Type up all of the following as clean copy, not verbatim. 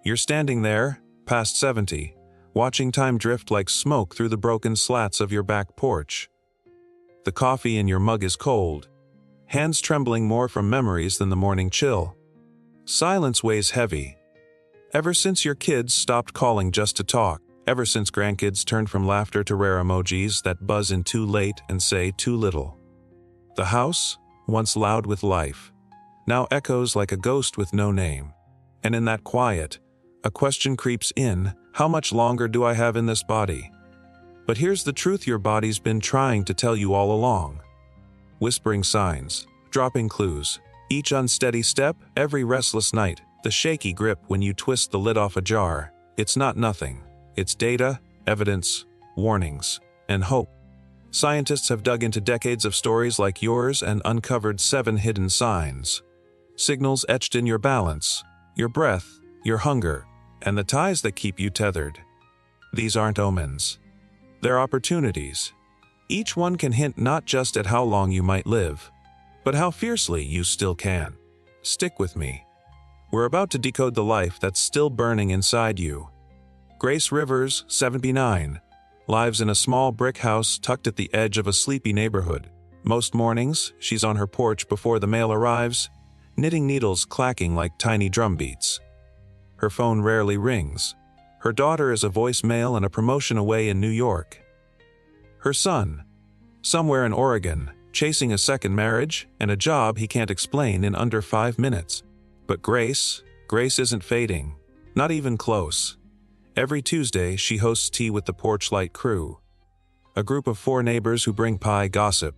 You're standing there, past 70, watching time drift like smoke through the broken slats of your back porch. The coffee in your mug is cold, hands trembling more from memories than the morning chill. Silence weighs heavy. Ever since your kids stopped calling just to talk, ever since grandkids turned from laughter to rare emojis that buzz in too late and say too little. The house, once loud with life, now echoes like a ghost with no name. And in that quiet, a question creeps in: how much longer do I have in this body? But here's the truth your body's been trying to tell you all along. Whispering signs, dropping clues, each unsteady step, every restless night, the shaky grip when you twist the lid off a jar. It's not nothing. It's data, evidence, warnings, and hope. Scientists have dug into decades of stories like yours and uncovered 7 hidden signs. Signals etched in your balance, your breath, your hunger, and the ties that keep you tethered. These aren't omens. They're opportunities. Each one can hint not just at how long you might live, but how fiercely you still can. Stick with me. We're about to decode the life that's still burning inside you. Grace Rivers, 79, lives in a small brick house tucked at the edge of a sleepy neighborhood. Most mornings, she's on her porch before the mail arrives, knitting needles clacking like tiny drum beats. Her phone rarely rings. Her daughter is a voicemail and a promotion away in New York. Her son, somewhere in Oregon, chasing a second marriage and a job he can't explain in under 5 minutes. But Grace isn't fading, not even close. Every Tuesday, she hosts tea with the Porch Light crew, a group of 4 neighbors who bring pie, gossip,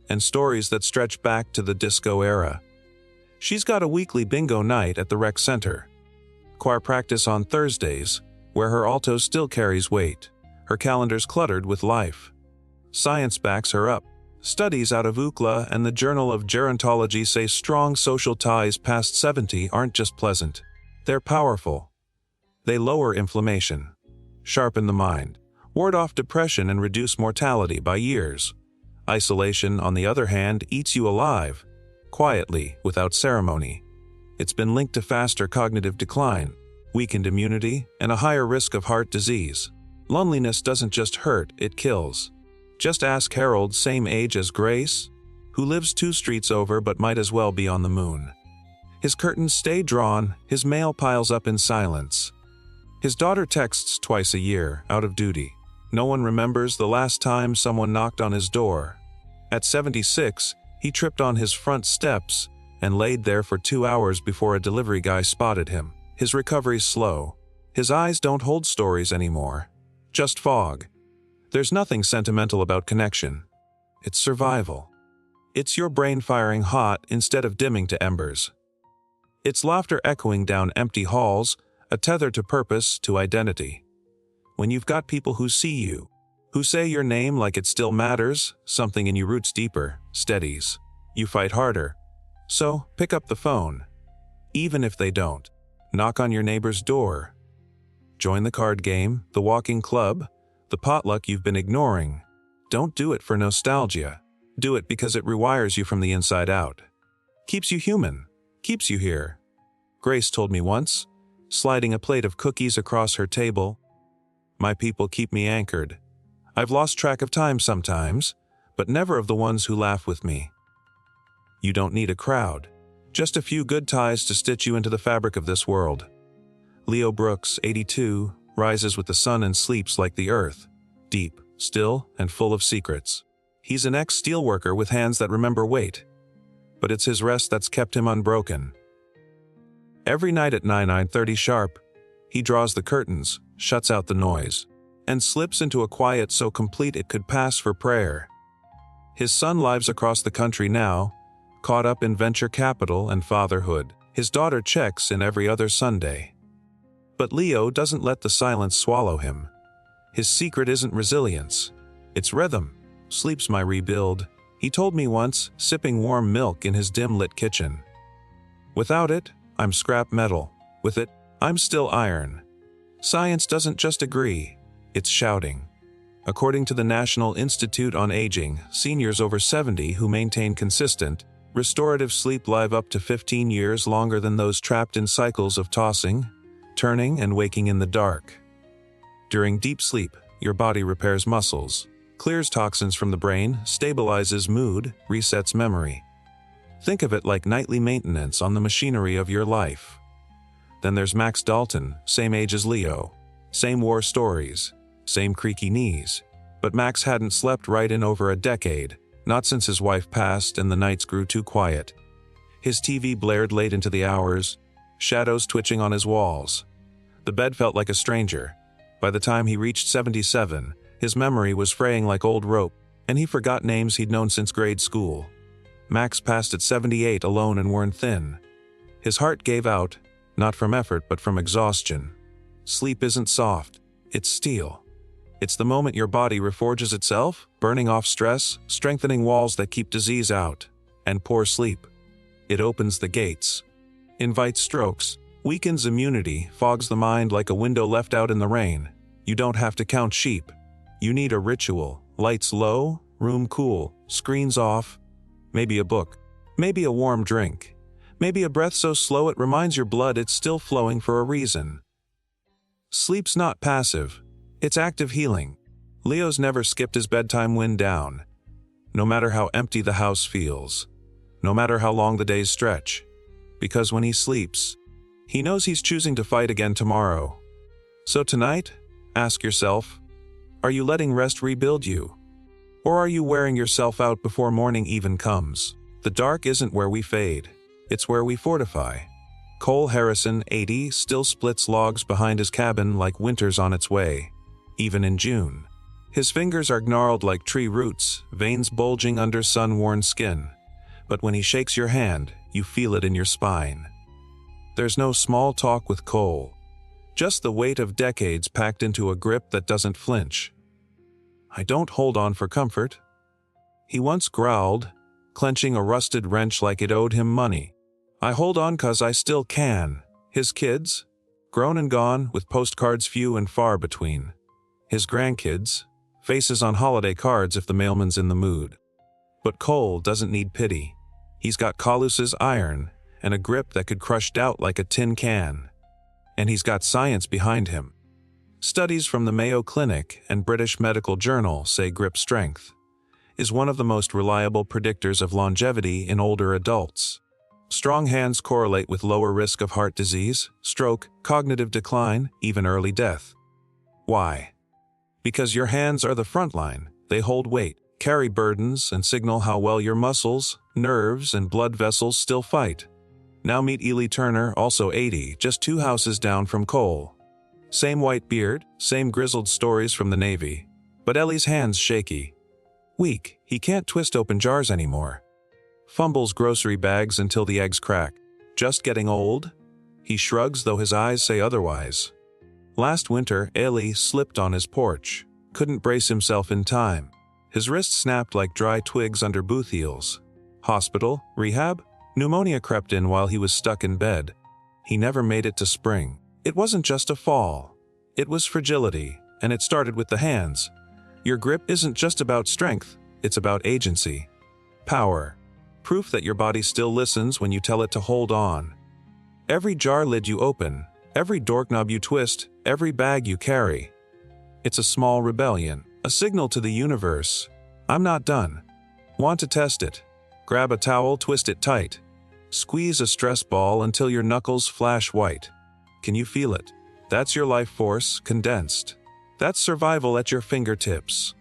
and stories that stretch back to the disco era. She's got a weekly bingo night at the rec center, choir practice on Thursdays, where her alto still carries weight, her calendar's cluttered with life. Science backs her up. Studies out of UCLA and the Journal of Gerontology say strong social ties past 70 aren't just pleasant. They're powerful. They lower inflammation, sharpen the mind, ward off depression, and reduce mortality by years. Isolation, on the other hand, eats you alive, quietly, without ceremony. It's been linked to faster cognitive decline, weakened immunity, and a higher risk of heart disease. Loneliness doesn't just hurt, it kills. Just ask Harold, same age as Grace, who lives 2 streets over but might as well be on the moon. His curtains stay drawn, his mail piles up in silence. His daughter texts twice a year, out of duty. No one remembers the last time someone knocked on his door. At 76, he tripped on his front steps and laid there for 2 hours before a delivery guy spotted him. His recovery's slow. His eyes don't hold stories anymore. Just fog. There's nothing sentimental about connection. It's survival. It's your brain firing hot instead of dimming to embers. It's laughter echoing down empty halls, a tether to purpose, to identity. When you've got people who see you, who say your name like it still matters, something in you roots deeper, steadies. You fight harder. So, pick up the phone. Even if they don't. Knock on your neighbor's door. Join the card game, the walking club, the potluck you've been ignoring. Don't do it for nostalgia. Do it because it rewires you from the inside out. Keeps you human. Keeps you here. Grace told me once, sliding a plate of cookies across her table. My people keep me anchored. I've lost track of time sometimes, but never of the ones who laugh with me. You don't need a crowd. Just a few good ties to stitch you into the fabric of this world. Leo Brooks, 82, rises with the sun and sleeps like the earth, deep, still, and full of secrets. He's an ex-steelworker with hands that remember weight, but it's his rest that's kept him unbroken. Every night at 9:30 sharp, he draws the curtains, shuts out the noise, and slips into a quiet so complete it could pass for prayer. His son lives across the country now, caught up in venture capital and fatherhood. His daughter checks in every other Sunday. But Leo doesn't let the silence swallow him. His secret isn't resilience. It's rhythm. Sleep's my rebuild, he told me once, sipping warm milk in his dim-lit kitchen. Without it, I'm scrap metal. With it, I'm still iron. Science doesn't just agree, it's shouting. According to the National Institute on Aging, seniors over 70 who maintain consistent, restorative sleep live up to 15 years longer than those trapped in cycles of tossing, turning and waking in the dark. During deep sleep, your body repairs muscles, clears toxins from the brain, stabilizes mood, resets memory. Think of it like nightly maintenance on the machinery of your life. Then there's Max Dalton, same age as Leo. Same war stories, same creaky knees. But Max hadn't slept right in over a decade, not since his wife passed and the nights grew too quiet. His TV blared late into the hours, shadows twitching on his walls. The bed felt like a stranger. By the time he reached 77, his memory was fraying like old rope, and he forgot names he'd known since grade school. Max passed at 78 alone and worn thin. His heart gave out, not from effort but from exhaustion. Sleep isn't soft, it's steel. It's the moment your body reforges itself, burning off stress, strengthening walls that keep disease out. And poor sleep. It opens the gates, invites strokes, weakens immunity, fogs the mind like a window left out in the rain. You don't have to count sheep. You need a ritual. Lights low, room cool, screens off. Maybe a book. Maybe a warm drink. Maybe a breath so slow it reminds your blood it's still flowing for a reason. Sleep's not passive. It's active healing. Leo's never skipped his bedtime wind down. No matter how empty the house feels. No matter how long the days stretch. Because when he sleeps, he knows he's choosing to fight again tomorrow. So tonight, ask yourself, are you letting rest rebuild you? Or are you wearing yourself out before morning even comes? The dark isn't where we fade. It's where we fortify. Cole Harrison, 80, still splits logs behind his cabin like winter's on its way, even in June. His fingers are gnarled like tree roots, veins bulging under sun-worn skin. But when he shakes your hand, you feel it in your spine. There's no small talk with Cole. Just the weight of decades packed into a grip that doesn't flinch. I don't hold on for comfort. He once growled, clenching a rusted wrench like it owed him money. I hold on 'cause I still can. His kids? Grown and gone, with postcards few and far between. His grandkids? Faces on holiday cards if the mailman's in the mood. But Cole doesn't need pity. He's got Colossus iron and a grip that could crush doubt like a tin can. And he's got science behind him. Studies from the Mayo Clinic and British Medical Journal say grip strength is one of the most reliable predictors of longevity in older adults. Strong hands correlate with lower risk of heart disease, stroke, cognitive decline, even early death. Why? Because your hands are the front line. They hold weight, carry burdens, and signal how well your muscles, nerves, and blood vessels still fight. Now meet Ely Turner, also 80, just 2 houses down from Cole. Same white beard, same grizzled stories from the Navy. But Ellie's hands shaky. Weak, he can't twist open jars anymore. Fumbles grocery bags until the eggs crack. Just getting old? He shrugs though his eyes say otherwise. Last winter, Ellie slipped on his porch. Couldn't brace himself in time. His wrist snapped like dry twigs under boot heels. Hospital? Rehab? Pneumonia crept in while he was stuck in bed. He never made it to spring. It wasn't just a fall. It was fragility, and it started with the hands. Your grip isn't just about strength, it's about agency. Power. Proof that your body still listens when you tell it to hold on. Every jar lid you open, every doorknob you twist, every bag you carry. It's a small rebellion, a signal to the universe. I'm not done. Want to test it? Grab a towel, twist it tight. Squeeze a stress ball until your knuckles flash white. Can you feel it? That's your life force, condensed. That's survival at your fingertips.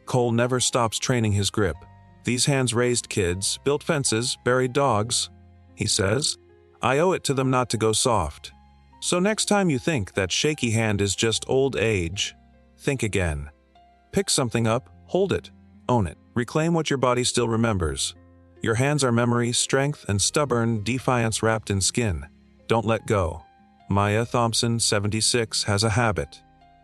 Cole never stops training his grip. These hands raised kids, built fences, buried dogs. He says, I owe it to them not to go soft. So next time you think that shaky hand is just old age, think again. Pick something up, hold it, own it. Reclaim what your body still remembers. Your hands are memory, strength, and stubborn defiance wrapped in skin. Don't let go. Maya Thompson, 76, has a habit.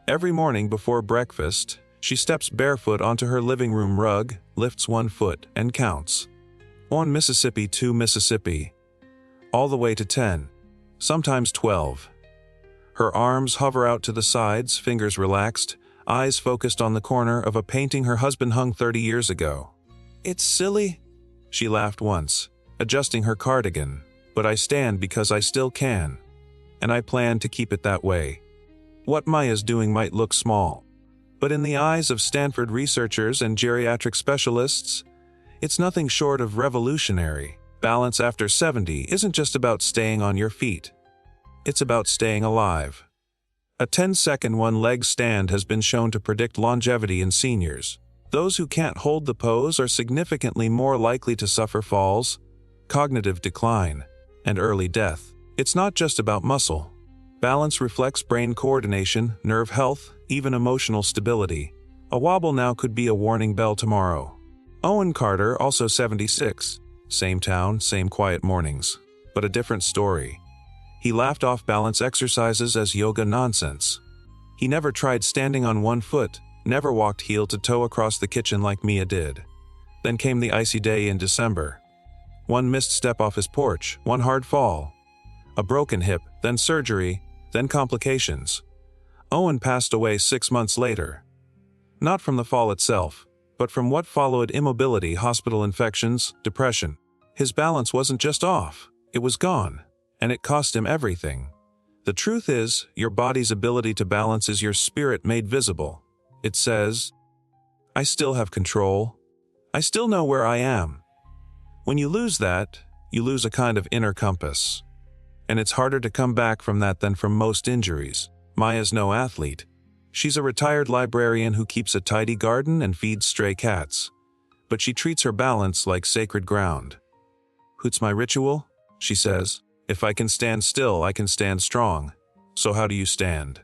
Every morning before breakfast, she steps barefoot onto her living room rug, lifts 1 foot, and counts. 1 Mississippi, 2 Mississippi. All the way to 10. Sometimes 12. Her arms hover out to the sides, fingers relaxed, eyes focused on the corner of a painting her husband hung 30 years ago. It's silly, she laughed once, adjusting her cardigan, but I stand because I still can. and I plan to keep it that way. What Maya's doing might look small, but in the eyes of Stanford researchers and geriatric specialists, it's nothing short of revolutionary. Balance after 70 isn't just about staying on your feet. It's about staying alive. A 10-second one-leg stand has been shown to predict longevity in seniors. Those who can't hold the pose are significantly more likely to suffer falls, cognitive decline, and early death. It's not just about muscle. Balance reflects brain coordination, nerve health, even emotional stability. A wobble now could be a warning bell tomorrow. Owen Carter, also 76. Same town, same quiet mornings. But a different story. He laughed off balance exercises as yoga nonsense. He never tried standing on one foot, never walked heel to toe across the kitchen like Mia did. Then came the icy day in December. One missed step off his porch, one hard fall. A broken hip, then surgery, then complications. Owen passed away 6 months later. Not from the fall itself, but from what followed: immobility, hospital infections, depression. His balance wasn't just off, it was gone, and it cost him everything. The truth is, your body's ability to balance is your spirit made visible. It says, I still have control. I still know where I am. When you lose that, you lose a kind of inner compass. And it's harder to come back from that than from most injuries. Maya's no athlete. She's a retired librarian who keeps a tidy garden and feeds stray cats. But she treats her balance like sacred ground. "It's my ritual," she says. "If I can stand still, I can stand strong. So how do you stand?"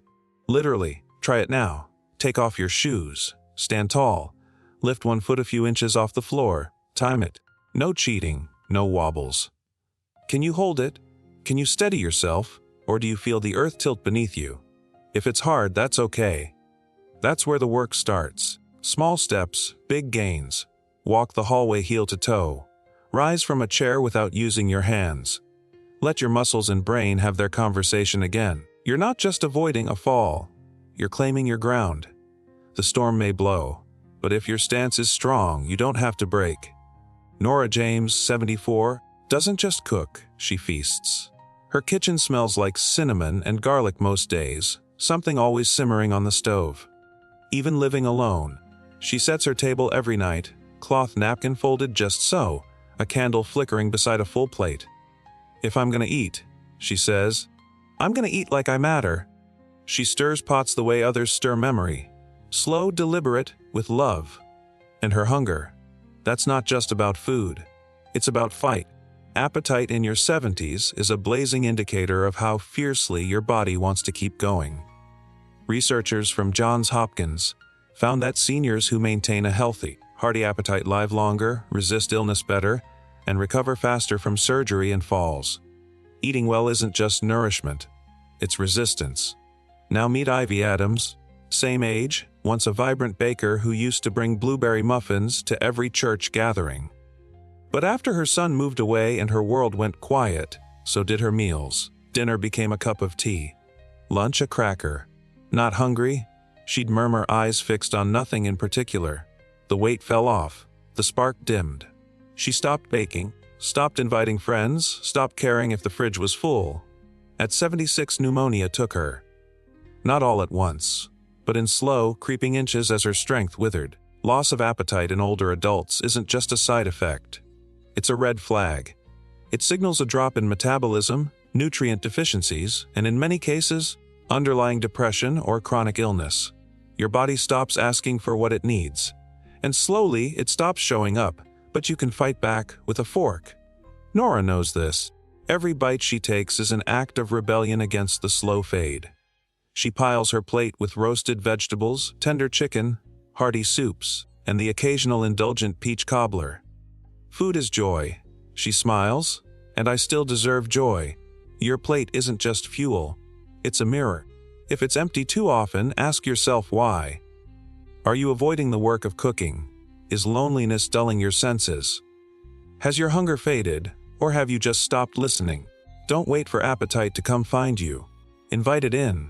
Literally, try it now. Take off your shoes. Stand tall. Lift one foot a few inches off the floor. Time it. No cheating, no wobbles. Can you hold it? Can you steady yourself? Or do you feel the earth tilt beneath you? If it's hard, that's okay. That's where the work starts. Small steps, big gains. Walk the hallway heel to toe. Rise from a chair without using your hands. Let your muscles and brain have their conversation again. You're not just avoiding a fall. You're claiming your ground. The storm may blow, but if your stance is strong, you don't have to break. Nora James, 74, doesn't just cook, she feasts. Her kitchen smells like cinnamon and garlic most days, something always simmering on the stove. Even living alone, she sets her table every night, cloth napkin folded just so, a candle flickering beside a full plate. "If I'm gonna eat," she says, "I'm gonna eat like I matter." She stirs pots the way others stir memory. Slow, deliberate, with love. And her hunger. That's not just about food. It's about fight. Appetite in your 70s is a blazing indicator of how fiercely your body wants to keep going. Researchers from Johns Hopkins found that seniors who maintain a healthy, hearty appetite live longer, resist illness better, and recover faster from surgery and falls. Eating well isn't just nourishment, it's resistance. Now meet Ivy Adams, same age, once a vibrant baker who used to bring blueberry muffins to every church gathering. But after her son moved away and her world went quiet, so did her meals. Dinner became a cup of tea. Lunch a cracker. Not hungry? She'd murmur, eyes fixed on nothing in particular. The weight fell off. The spark dimmed. She stopped baking, stopped inviting friends, stopped caring if the fridge was full. At 76, pneumonia took her. Not all at once, but in slow, creeping inches as her strength withered. Loss of appetite in older adults isn't just a side effect. It's a red flag. It signals a drop in metabolism, nutrient deficiencies, and in many cases, underlying depression or chronic illness. Your body stops asking for what it needs. And slowly, it stops showing up, but you can fight back with a fork. Nora knows this. Every bite she takes is an act of rebellion against the slow fade. She piles her plate with roasted vegetables, tender chicken, hearty soups, and the occasional indulgent peach cobbler. Food is joy. She smiles, and I still deserve joy. Your plate isn't just fuel. It's a mirror. If it's empty too often, ask yourself why. Are you avoiding the work of cooking? Is loneliness dulling your senses? Has your hunger faded, or have you just stopped listening? Don't wait for appetite to come find you. Invite it in.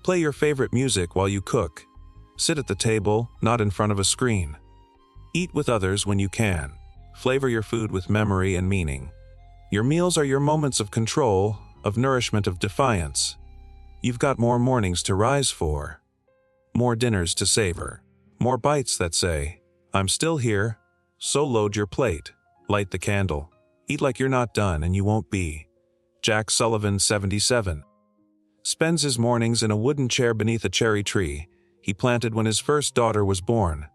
Play your favorite music while you cook. Sit at the table, not in front of a screen. Eat with others when you can. Flavor your food with memory and meaning. Your meals are your moments of control, of nourishment, of defiance. You've got more mornings to rise for, more dinners to savor, more bites that say, I'm still here, so load your plate, light the candle, eat like you're not done and you won't be. Jack Sullivan, 77. Spends his mornings in a wooden chair beneath a cherry tree he planted when his first daughter was born.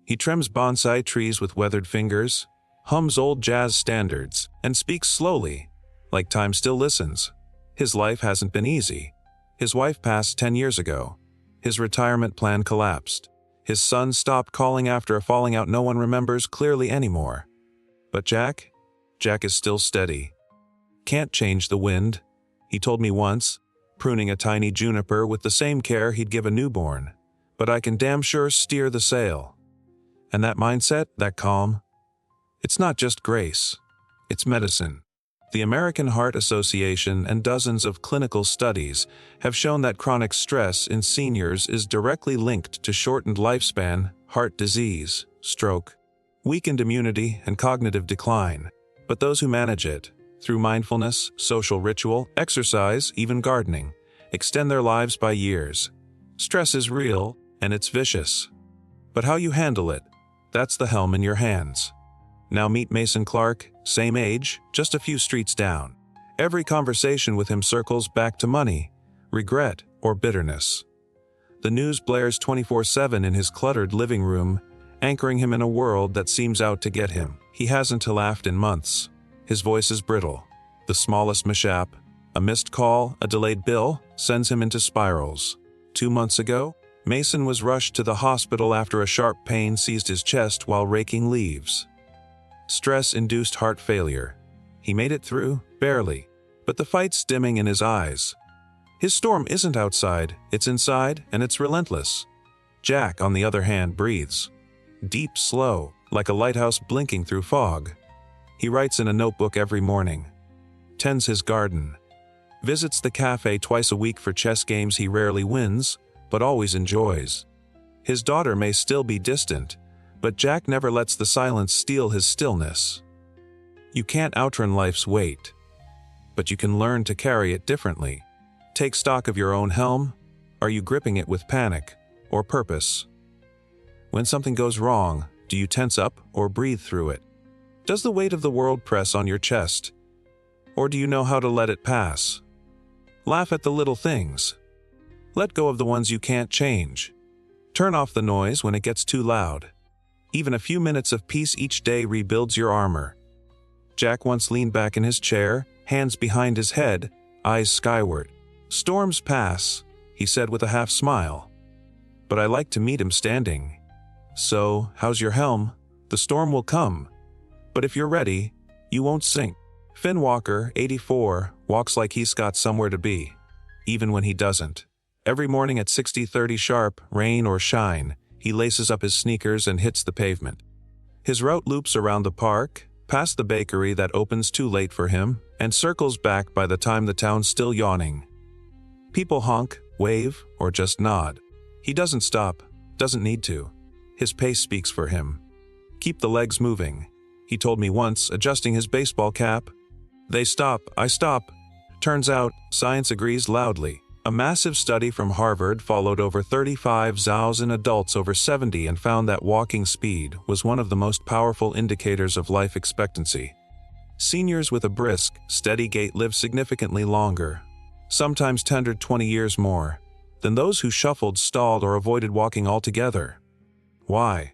He trims bonsai trees with weathered fingers, hums old jazz standards, and speaks slowly, like time still listens. His life hasn't been easy. His wife passed 10 years ago. His retirement plan collapsed. His son stopped calling after a falling out no one remembers clearly anymore. But Jack is still steady. Can't change the wind, he told me once, pruning a tiny juniper with the same care he'd give a newborn. But I can damn sure steer the sail. And that mindset, that calm, it's not just grace, it's medicine. The American Heart Association and dozens of clinical studies have shown that chronic stress in seniors is directly linked to shortened lifespan, heart disease, stroke, weakened immunity, and cognitive decline. But those who manage it, through mindfulness, social ritual, exercise, even gardening, extend their lives by years. Stress is real, and it's vicious. But how you handle it, that's the helm in your hands. Now meet Mason Clark, same age, just a few streets down. Every conversation with him circles back to money, regret, or bitterness. The news blares 24/7 in his cluttered living room, anchoring him in a world that seems out to get him. He hasn't laughed in months. His voice is brittle. The smallest mishap, a missed call, a delayed bill, sends him into spirals. 2 months ago, Mason was rushed to the hospital after a sharp pain seized his chest while raking leaves. Stress-induced heart failure. He made it through, barely, but the fight's dimming in his eyes. His storm isn't outside, it's inside, and it's relentless. Jack, on the other hand, breathes. Deep, slow, like a lighthouse blinking through fog. He writes in a notebook every morning. Tends his garden. Visits the cafe twice a week for chess games he rarely wins, but always enjoys. His daughter may still be distant, but Jack never lets the silence steal his stillness. You can't outrun life's weight, but you can learn to carry it differently. Take stock of your own helm. Are you gripping it with panic or purpose? When something goes wrong, do you tense up or breathe through it? Does the weight of the world press on your chest? Or do you know how to let it pass? Laugh at the little things. Let go of the ones you can't change. Turn off the noise when it gets too loud. Even a few minutes of peace each day rebuilds your armor. Jack once leaned back in his chair, hands behind his head, eyes skyward. Storms pass, he said with a half smile. But I like to meet him standing. So, how's your helm? The storm will come. But if you're ready, you won't sink. Finn Walker, 84, walks like he's got somewhere to be, even when he doesn't. Every morning at 60:30 sharp, rain or shine, he laces up his sneakers and hits the pavement. His route loops around the park, past the bakery that opens too late for him, and circles back by the time the town's still yawning. People honk, wave, or just nod. He doesn't stop, doesn't need to. His pace speaks for him. Keep the legs moving, he told me once, adjusting his baseball cap. They stop, I stop. Turns out, science agrees loudly. A massive study from Harvard followed over 35,000 adults over 70 and found that walking speed was one of the most powerful indicators of life expectancy. Seniors with a brisk, steady gait live significantly longer, sometimes 10 or 20 years more, than those who shuffled, stalled, or avoided walking altogether. Why?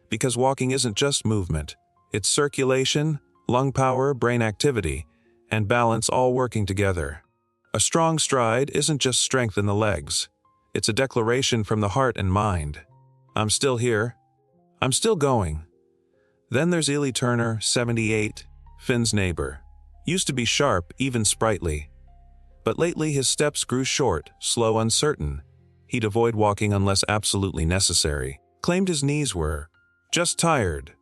Because walking isn't just movement. It's circulation, lung power, brain activity, and balance all working together. A strong stride isn't just strength in the legs. It's a declaration from the heart and mind. I'm still here. I'm still going. Then there's Ely Turner, 78, Finn's neighbor. Used to be sharp, even sprightly. But lately his steps grew short, slow, uncertain. He'd avoid walking unless absolutely necessary. Claimed his knees were just tired.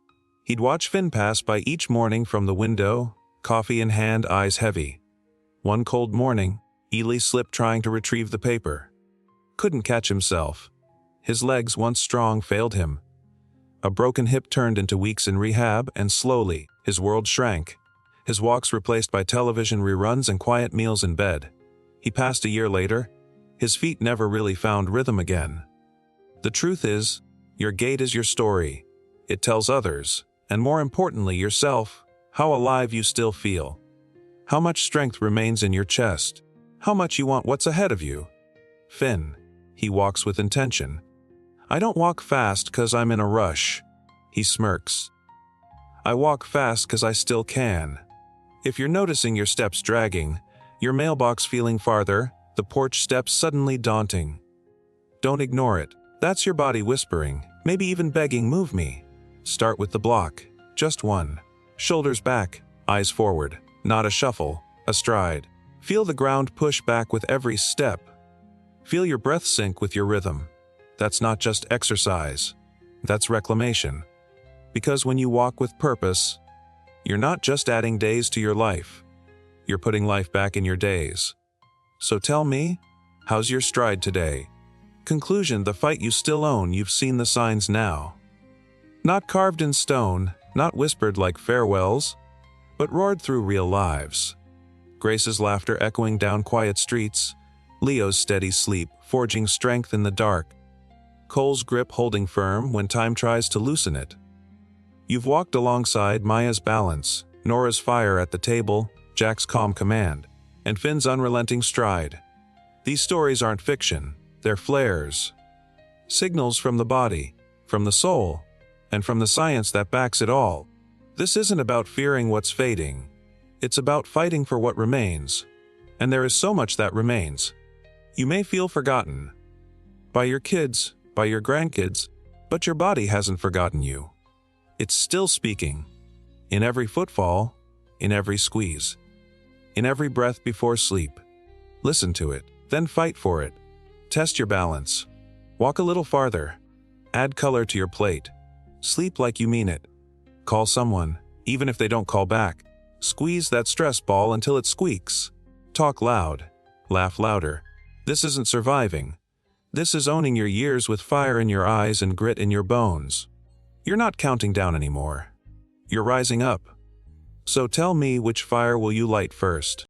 He'd watch Finn pass by each morning from the window, coffee in hand, eyes heavy. One cold morning, Ely slipped trying to retrieve the paper. Couldn't catch himself. His legs, once strong, failed him. A broken hip turned into weeks in rehab, and slowly, his world shrank. his walks replaced by television reruns and quiet meals in bed. He passed a year later. His feet never really found rhythm again. The truth is, your gait is your story. It tells others, and more importantly yourself, how alive you still feel. How much strength remains in your chest. How much you want what's ahead of you. Finn. He walks with intention. I don't walk fast 'cause I'm in a rush. He smirks. I walk fast 'cause I still can. If you're noticing your steps dragging, your mailbox feeling farther, the porch steps suddenly daunting, don't ignore it. That's your body whispering, maybe even begging, move me. Start with the block, just one. Shoulders back, eyes forward, not a shuffle, a stride. Feel the ground push back with every step. Feel your breath sync with your rhythm. That's not just exercise, that's reclamation. Because when you walk with purpose, you're not just adding days to your life, you're putting life back in your days. So tell me, how's your stride today? Conclusion: the fight you still own, you've seen the signs now. Not carved in stone, not whispered like farewells, but roared through real lives. Grace's laughter echoing down quiet streets, Leo's steady sleep forging strength in the dark, Cole's grip holding firm when time tries to loosen it. You've walked alongside Maya's balance, Nora's fire at the table, Jack's calm command, and Finn's unrelenting stride. These stories aren't fiction, they're flares. Signals from the body, from the soul, and from the science that backs it all. This isn't about fearing what's fading. It's about fighting for what remains. And there is so much that remains. You may feel forgotten. By your kids, by your grandkids, but your body hasn't forgotten you. It's still speaking. In every footfall, in every squeeze, in every breath before sleep. Listen to it, then fight for it. Test your balance. Walk a little farther. Add color to your plate. Sleep like you mean it. Call someone, even if they don't call back. Squeeze that stress ball until it squeaks. Talk loud. Laugh louder. This isn't surviving. This is owning your years with fire in your eyes and grit in your bones. You're not counting down anymore. You're rising up. So tell me, which fire will you light first?